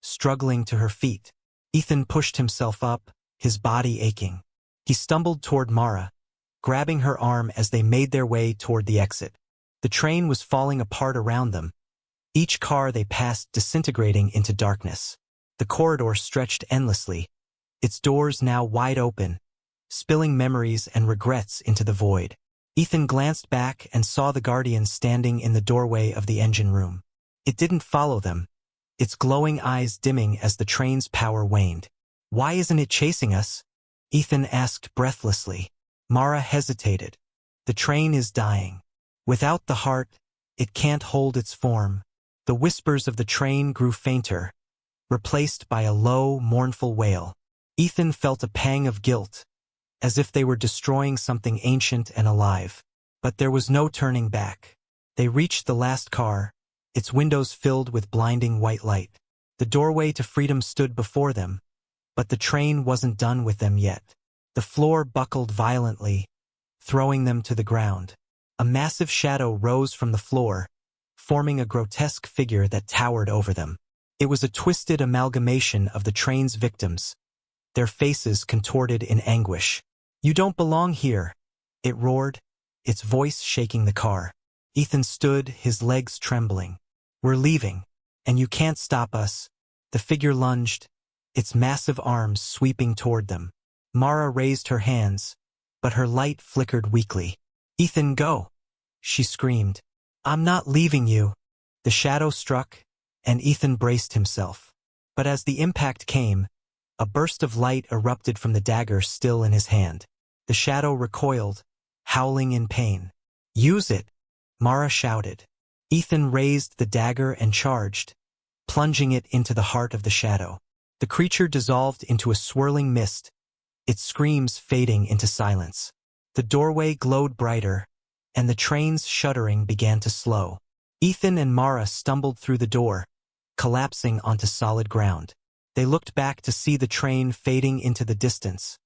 struggling to her feet. Ethan pushed himself up, his body aching. He stumbled toward Mara, grabbing her arm as they made their way toward the exit. The train was falling apart around them, each car they passed disintegrating into darkness. The corridor stretched endlessly, its doors now wide open, spilling memories and regrets into the void. Ethan glanced back and saw the Guardian standing in the doorway of the engine room. It didn't follow them, its glowing eyes dimming as the train's power waned. "Why isn't it chasing us?" Ethan asked breathlessly. Mara hesitated. "The train is dying. Without the heart, it can't hold its form." The whispers of the train grew fainter, replaced by a low, mournful wail. Ethan felt a pang of guilt, as if they were destroying something ancient and alive. But there was no turning back. They reached the last car, its windows filled with blinding white light. The doorway to freedom stood before them, but the train wasn't done with them yet. The floor buckled violently, throwing them to the ground. A massive shadow rose from the floor, forming a grotesque figure that towered over them. It was a twisted amalgamation of the train's victims, their faces contorted in anguish. "You don't belong here," it roared, its voice shaking the car. Ethan stood, his legs trembling. "We're leaving, and you can't stop us." The figure lunged, its massive arms sweeping toward them. Mara raised her hands, but her light flickered weakly. "Ethan, go!" she screamed. "I'm not leaving you." The shadow struck, and Ethan braced himself. But as the impact came, a burst of light erupted from the dagger still in his hand. The shadow recoiled, howling in pain. "Use it!" Mara shouted. Ethan raised the dagger and charged, plunging it into the heart of the shadow. The creature dissolved into a swirling mist, its screams fading into silence. The doorway glowed brighter, and the train's shuddering began to slow. Ethan and Mara stumbled through the door, collapsing onto solid ground. They looked back to see the train fading into the distance,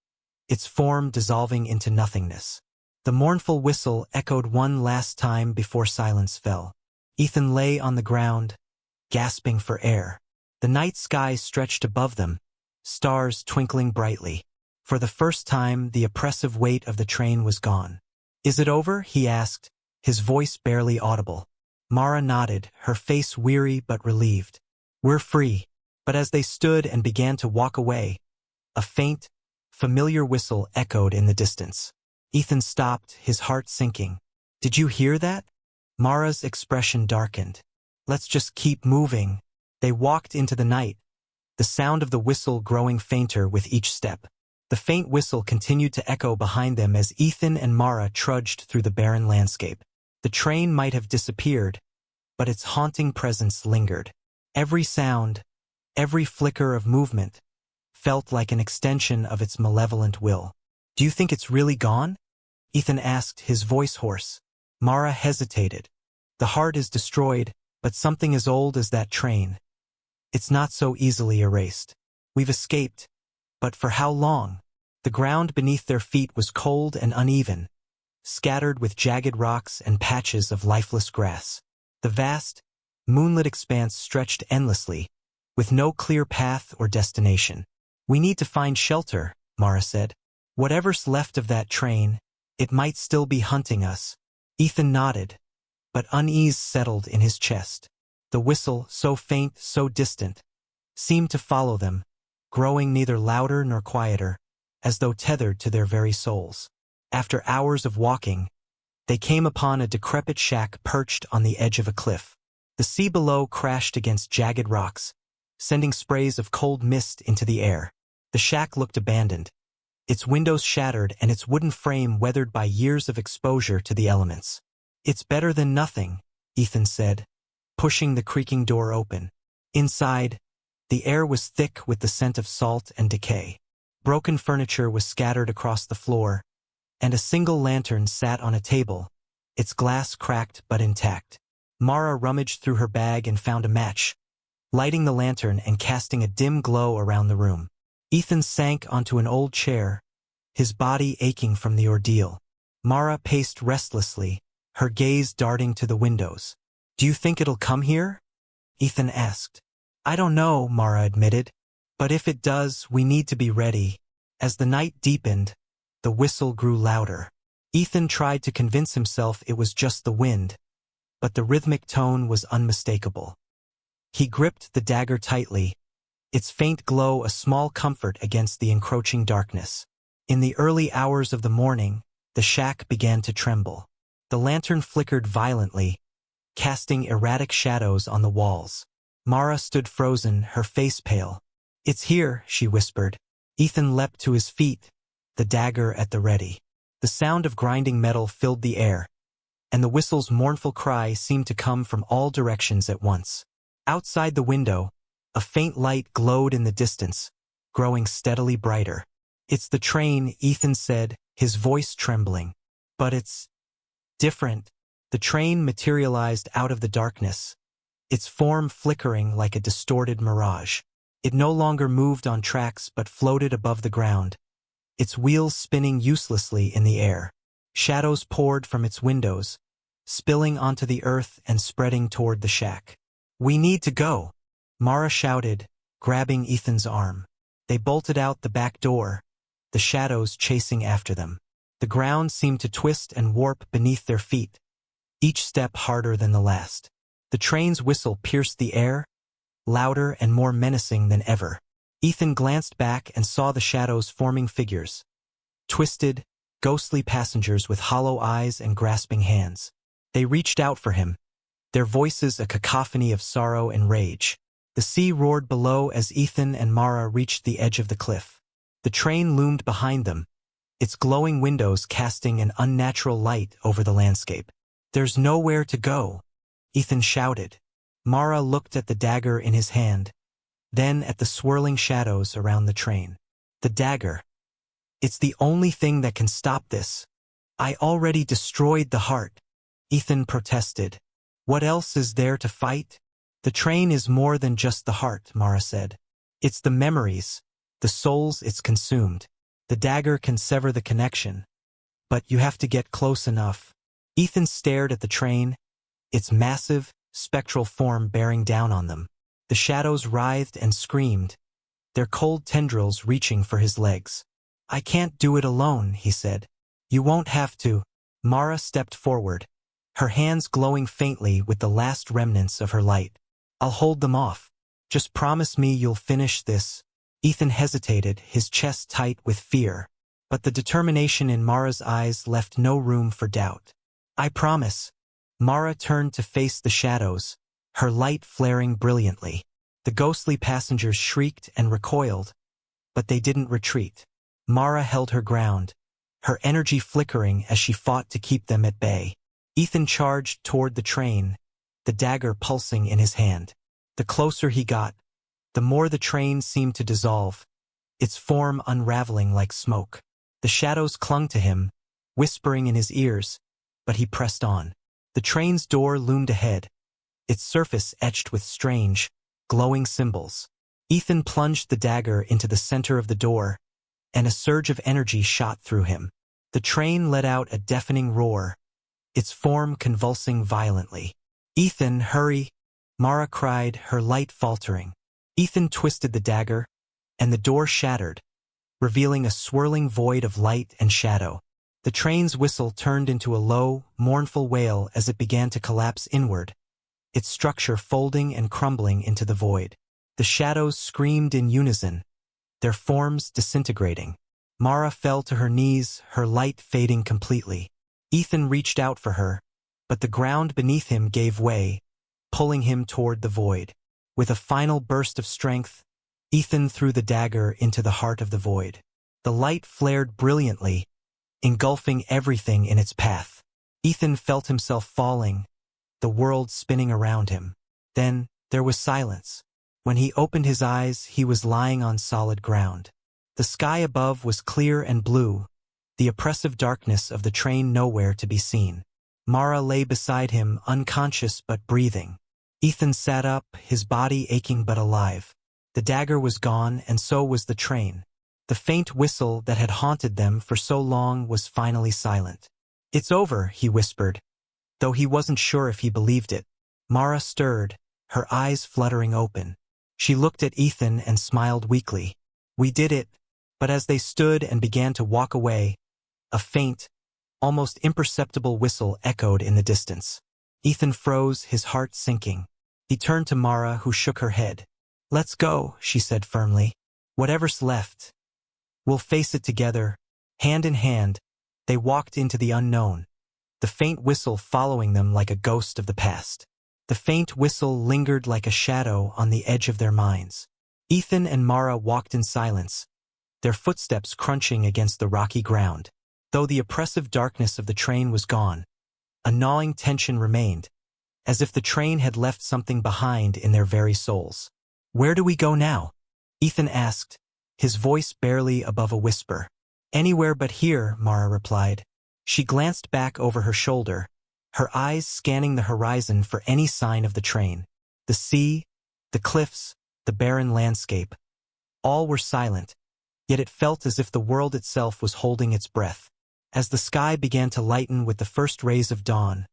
its form dissolving into nothingness. The mournful whistle echoed one last time before silence fell. Ethan lay on the ground, gasping for air. The night sky stretched above them, stars twinkling brightly. For the first time, the oppressive weight of the train was gone. "Is it over?" he asked, his voice barely audible. Mara nodded, her face weary but relieved. "We're free." But as they stood and began to walk away, a faint, familiar whistle echoed in the distance. Ethan stopped, his heart sinking. "Did you hear that?" Mara's expression darkened. "Let's just keep moving." They walked into the night, the sound of the whistle growing fainter with each step. The faint whistle continued to echo behind them as Ethan and Mara trudged through the barren landscape. The train might have disappeared, but its haunting presence lingered. Every sound, every flicker of movement, felt like an extension of its malevolent will. "Do you think it's really gone?" Ethan asked, his voice hoarse. Mara hesitated. "The heart is destroyed, but something as old as that train. It's not so easily erased. We've escaped, but for how long?" The ground beneath their feet was cold and uneven, scattered with jagged rocks and patches of lifeless grass. The vast, moonlit expanse stretched endlessly, with no clear path or destination. "We need to find shelter," Mara said. "Whatever's left of that train, it might still be hunting us." Ethan nodded, but unease settled in his chest. The whistle, so faint, so distant, seemed to follow them, growing neither louder nor quieter, as though tethered to their very souls. After hours of walking, they came upon a decrepit shack perched on the edge of a cliff. The sea below crashed against jagged rocks, sending sprays of cold mist into the air. The shack looked abandoned, its windows shattered and its wooden frame weathered by years of exposure to the elements. "It's better than nothing," Ethan said, pushing the creaking door open. Inside, the air was thick with the scent of salt and decay. Broken furniture was scattered across the floor, and a single lantern sat on a table, its glass cracked but intact. Mara rummaged through her bag and found a match, lighting the lantern and casting a dim glow around the room. Ethan sank onto an old chair, his body aching from the ordeal. Mara paced restlessly, her gaze darting to the windows. "Do you think it'll come here?" Ethan asked. "I don't know," Mara admitted. "But if it does, we need to be ready." As the night deepened, the whistle grew louder. Ethan tried to convince himself it was just the wind, but the rhythmic tone was unmistakable. He gripped the dagger tightly, its faint glow a small comfort against the encroaching darkness. In the early hours of the morning, the shack began to tremble. The lantern flickered violently, casting erratic shadows on the walls. Mara stood frozen, her face pale. "It's here," she whispered. Ethan leapt to his feet, the dagger at the ready. The sound of grinding metal filled the air, and the whistle's mournful cry seemed to come from all directions at once. Outside the window, a faint light glowed in the distance, growing steadily brighter. "It's the train," Ethan said, his voice trembling. "But it's different." The train materialized out of the darkness, its form flickering like a distorted mirage. It no longer moved on tracks but floated above the ground, its wheels spinning uselessly in the air. Shadows poured from its windows, spilling onto the earth and spreading toward the shack. "We need to go," Mara shouted, grabbing Ethan's arm. They bolted out the back door, the shadows chasing after them. The ground seemed to twist and warp beneath their feet, each step harder than the last. The train's whistle pierced the air, louder and more menacing than ever. Ethan glanced back and saw the shadows forming figures. Twisted, ghostly passengers with hollow eyes and grasping hands. They reached out for him, their voices a cacophony of sorrow and rage. The sea roared below as Ethan and Mara reached the edge of the cliff. The train loomed behind them, its glowing windows casting an unnatural light over the landscape. "There's nowhere to go," Ethan shouted. Mara looked at the dagger in his hand, then at the swirling shadows around the train. "The dagger. It's the only thing that can stop this. I already destroyed the heart," Ethan protested. "What else is there to fight?" "The train is more than just the heart," Mara said. "It's the memories, the souls it's consumed. The dagger can sever the connection, but you have to get close enough." Ethan stared at the train, its massive, spectral form bearing down on them. The shadows writhed and screamed, their cold tendrils reaching for his legs. "I can't do it alone," he said. "You won't have to." Mara stepped forward, her hands glowing faintly with the last remnants of her light. "I'll hold them off. Just promise me you'll finish this." Ethan hesitated, his chest tight with fear, but the determination in Mara's eyes left no room for doubt. "I promise." Mara turned to face the shadows, her light flaring brilliantly. The ghostly passengers shrieked and recoiled, but they didn't retreat. Mara held her ground, her energy flickering as she fought to keep them at bay. Ethan charged toward the train, the dagger pulsing in his hand. The closer he got, the more the train seemed to dissolve, its form unraveling like smoke. The shadows clung to him, whispering in his ears, but he pressed on. The train's door loomed ahead, its surface etched with strange, glowing symbols. Ethan plunged the dagger into the center of the door, and a surge of energy shot through him. The train let out a deafening roar, its form convulsing violently. "Ethan, hurry!" Mara cried, her light faltering. Ethan twisted the dagger, and the door shattered, revealing a swirling void of light and shadow. The train's whistle turned into a low, mournful wail as it began to collapse inward, its structure folding and crumbling into the void. The shadows screamed in unison, their forms disintegrating. Mara fell to her knees, her light fading completely. Ethan reached out for her, but the ground beneath him gave way, pulling him toward the void. With a final burst of strength, Ethan threw the dagger into the heart of the void. The light flared brilliantly, engulfing everything in its path. Ethan felt himself falling, the world spinning around him. Then there was silence. When he opened his eyes, he was lying on solid ground. The sky above was clear and blue, the oppressive darkness of the train nowhere to be seen. Mara lay beside him, unconscious but breathing. Ethan sat up, his body aching but alive. The dagger was gone, and so was the train. The faint whistle that had haunted them for so long was finally silent. "It's over," he whispered, though he wasn't sure if he believed it. Mara stirred, her eyes fluttering open. She looked at Ethan and smiled weakly. "We did it." But as they stood and began to walk away, a faint, almost imperceptible whistle echoed in the distance. Ethan froze, his heart sinking. He turned to Mara, who shook her head. "Let's go," she said firmly. "Whatever's left. We'll face it together." Hand in hand, they walked into the unknown, the faint whistle following them like a ghost of the past. The faint whistle lingered like a shadow on the edge of their minds. Ethan and Mara walked in silence, their footsteps crunching against the rocky ground. Though the oppressive darkness of the train was gone, a gnawing tension remained, as if the train had left something behind in their very souls. "Where do we go now?" Ethan asked, his voice barely above a whisper. "Anywhere but here," Mara replied. She glanced back over her shoulder, her eyes scanning the horizon for any sign of the train. The sea, the cliffs, the barren landscape. All were silent, yet it felt as if the world itself was holding its breath. As the sky began to lighten with the first rays of dawn,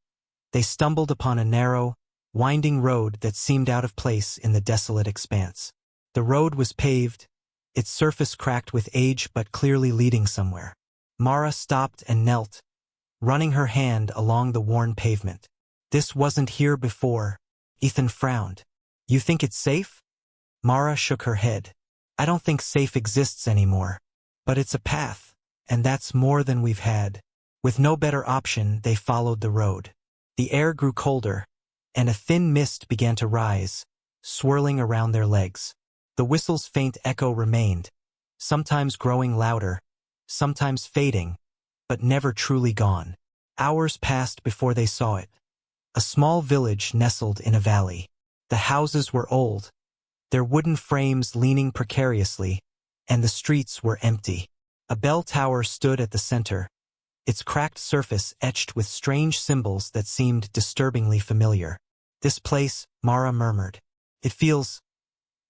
They stumbled upon a narrow, winding road that seemed out of place in the desolate expanse. The road was paved, its surface cracked with age but clearly leading somewhere. Mara stopped and knelt, running her hand along the worn pavement. This wasn't here before. Ethan frowned. You think it's safe? Mara shook her head. I don't think safe exists anymore. But it's a path, and that's more than we've had. With no better option, they followed the road. The air grew colder, and a thin mist began to rise, swirling around their legs. The whistle's faint echo remained, sometimes growing louder, sometimes fading, but never truly gone. Hours passed before they saw it. A small village nestled in a valley. The houses were old, their wooden frames leaning precariously, and the streets were empty. A bell tower stood at the center, its cracked surface etched with strange symbols that seemed disturbingly familiar. This place, Mara murmured. It feels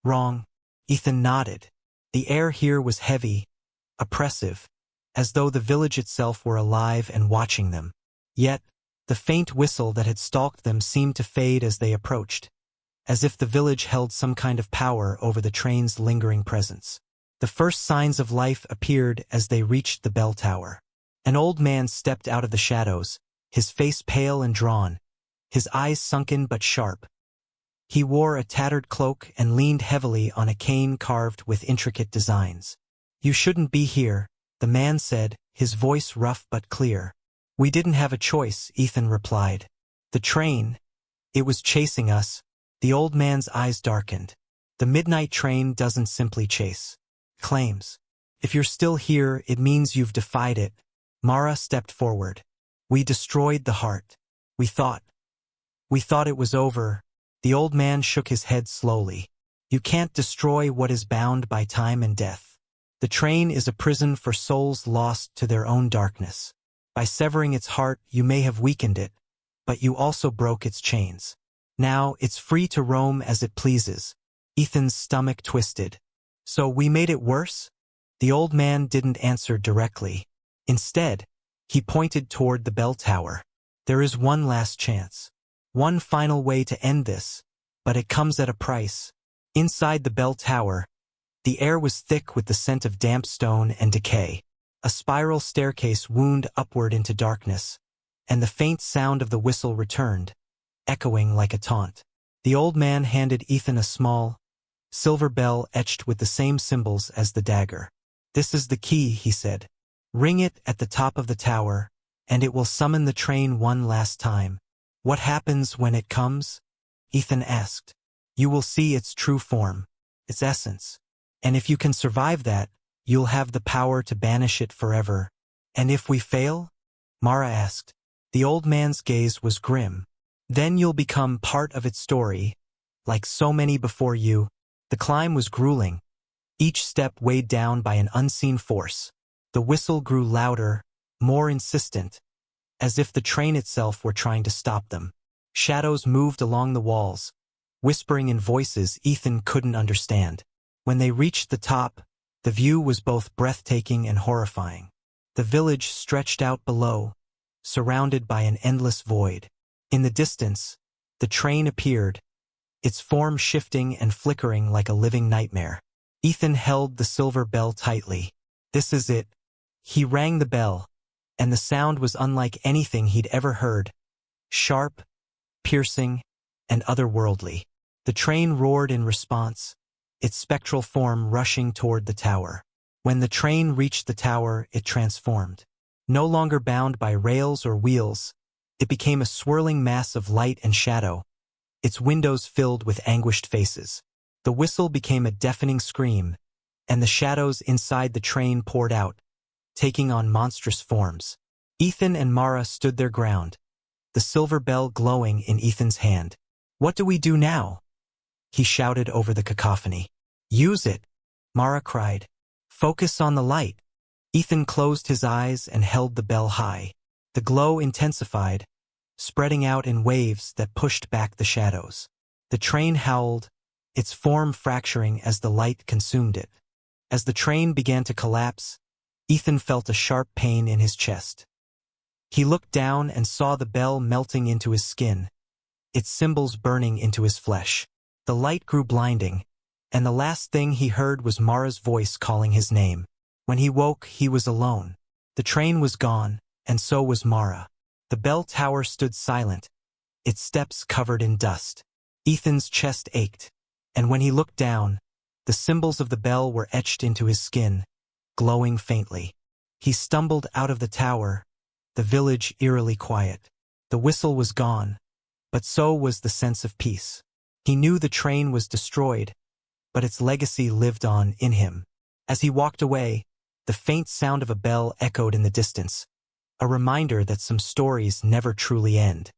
wrong. Ethan nodded. The air here was heavy, oppressive, as though the village itself were alive and watching them. Yet, the faint whistle that had stalked them seemed to fade as they approached, as if the village held some kind of power over the train's lingering presence. The first signs of life appeared as they reached the bell tower. An old man stepped out of the shadows, his face pale and drawn, his eyes sunken but sharp. He wore a tattered cloak and leaned heavily on a cane carved with intricate designs. You shouldn't be here, the man said, his voice rough but clear. We didn't have a choice, Ethan replied. The train, it was chasing us. The old man's eyes darkened. The midnight train doesn't simply chase. Claims. If you're still here, it means you've defied it. Mara stepped forward. We destroyed the heart. We thought it was over. The old man shook his head slowly. You can't destroy what is bound by time and death. The train is a prison for souls lost to their own darkness. By severing its heart, you may have weakened it, but you also broke its chains. Now it's free to roam as it pleases. Ethan's stomach twisted. So we made it worse? The old man didn't answer directly. Instead, he pointed toward the bell tower. There is one last chance. One final way to end this, but it comes at a price. Inside the bell tower, the air was thick with the scent of damp stone and decay. A spiral staircase wound upward into darkness, and the faint sound of the whistle returned, echoing like a taunt. The old man handed Ethan a small, silver bell etched with the same symbols as the dagger. This is the key, he said. Ring it at the top of the tower, and it will summon the train one last time. What happens when it comes? Ethan asked. You will see its true form, its essence. And if you can survive that, you'll have the power to banish it forever. And if we fail? Mara asked. The old man's gaze was grim. Then you'll become part of its story, like so many before you. The climb was grueling, each step weighed down by an unseen force. The whistle grew louder, more insistent, as if the train itself were trying to stop them. Shadows moved along the walls, whispering in voices Ethan couldn't understand. When they reached the top, the view was both breathtaking and horrifying. The village stretched out below, surrounded by an endless void. In the distance, the train appeared, its form shifting and flickering like a living nightmare. Ethan held the silver bell tightly. This is it. He rang the bell, and the sound was unlike anything he'd ever heard. Sharp, piercing, and otherworldly. The train roared in response, its spectral form rushing toward the tower. When the train reached the tower, it transformed. No longer bound by rails or wheels, it became a swirling mass of light and shadow, its windows filled with anguished faces. The whistle became a deafening scream, and the shadows inside the train poured out, taking on monstrous forms. Ethan and Mara stood their ground, the silver bell glowing in Ethan's hand. What do we do now? He shouted over the cacophony. Use it, Mara cried. Focus on the light. Ethan closed his eyes and held the bell high. The glow intensified, spreading out in waves that pushed back the shadows. The train howled, its form fracturing as the light consumed it. As the train began to collapse, Ethan felt a sharp pain in his chest. He looked down and saw the bell melting into his skin, its symbols burning into his flesh. The light grew blinding, and the last thing he heard was Mara's voice calling his name. When he woke, he was alone. The train was gone, and so was Mara. The bell tower stood silent, its steps covered in dust. Ethan's chest ached, and when he looked down, the symbols of the bell were etched into his skin, glowing faintly. He stumbled out of the tower, the village eerily quiet. The whistle was gone, but so was the sense of peace. He knew the train was destroyed, but its legacy lived on in him. As he walked away, the faint sound of a bell echoed in the distance, a reminder that some stories never truly end.